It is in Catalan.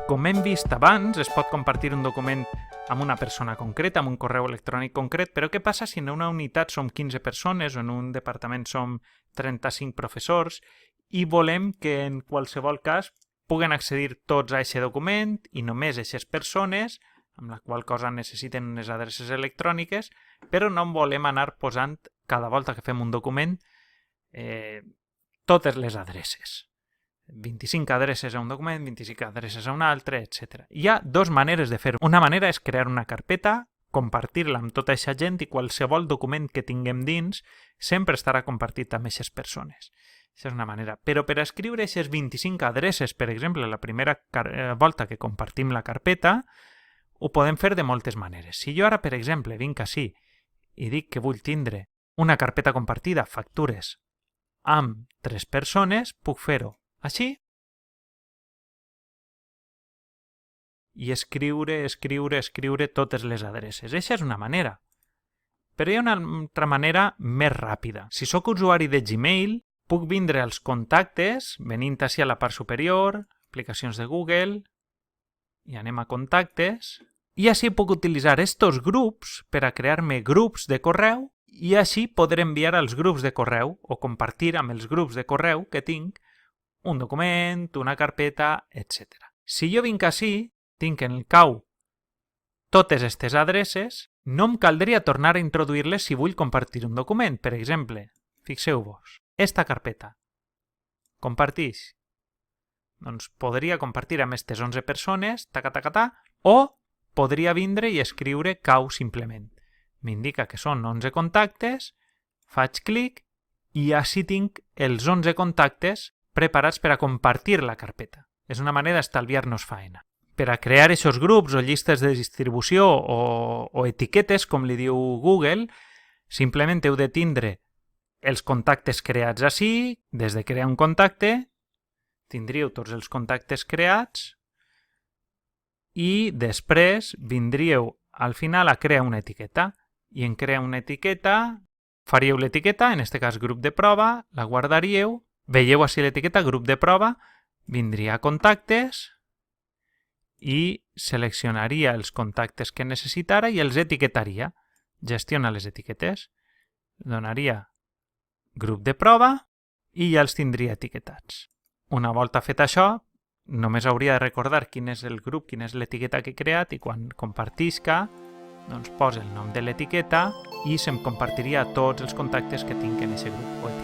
Com hem vist abans, es pot compartir un document amb una persona concreta, amb un correu electrònic concret, però què passa si en una unitat som 15 persones o en un departament som 35 professors i volem que en qualsevol cas puguen accedir tots a aquest document i només aquestes persones, amb la qual cosa necessiten unes adreces electròniques, però no volem anar posant cada volta que fem un document totes les adreces. 25 adreces a un document, 25 adreces a un altre, etc. Hi ha dues maneres de fer-ho. Una manera és crear una carpeta, compartir-la amb tota aquesta gent i qualsevol document que tinguem dins sempre estarà compartit amb aquestes persones. Això és una manera. Però per escriure aquestes 25 adreces, per exemple, la primera volta que compartim la carpeta, ho podem fer de moltes maneres. Si jo ara, per exemple, vinc ací i dic que vull tindre una carpeta compartida, factures, amb 3 persones, puc fer-ho així i escriure totes les adreces. Aquesta és una manera. Però hi ha una altra manera més ràpida. Si sóc usuari de Gmail, puc vindre als contactes, venint ací a la part superior, aplicacions de Google, i anem a contactes, i així puc utilitzar estos grups per a crear-me grups de correu i així podré enviar als grups de correu o compartir amb els grups de correu que tinc un document, una carpeta, etc. Si jo vinc ací, tinc en el cau totes aquestes adreces, no em caldria tornar a introduir-les si vull compartir un document. Per exemple, fixeu-vos, esta carpeta. Compartix. Doncs podria compartir amb aquestes 11 persones, o podria vindre i escriure cau simplement. M'indica que són 11 contactes, faig clic i així tinc els 11 contactes preparats per a compartir la carpeta. És una manera d'estalviar-nos faena. Per a crear aquests grups o llistes de distribució o etiquetes, com li diu Google, simplement heu de tindre els contactes creats ací, des de crear un contacte, tindríeu tots els contactes creats i després vindríeu al final a crear una etiqueta. I en crear una etiqueta, faríeu l'etiqueta, en aquest cas grup de prova, la guardaríeu, veieu així l'etiqueta, grup de prova, vindria a contactes i seleccionaria els contactes que necessitara i els etiquetaria. Gestiona les etiquetes, donaria grup de prova i ja els tindria etiquetats. Una volta fet això, només hauria de recordar quin és el grup, quina és l'etiqueta que he creat i quan compartisca, doncs posa el nom de l'etiqueta i se'm compartiria a tots els contactes que tinc en aquest grup o etiqueta.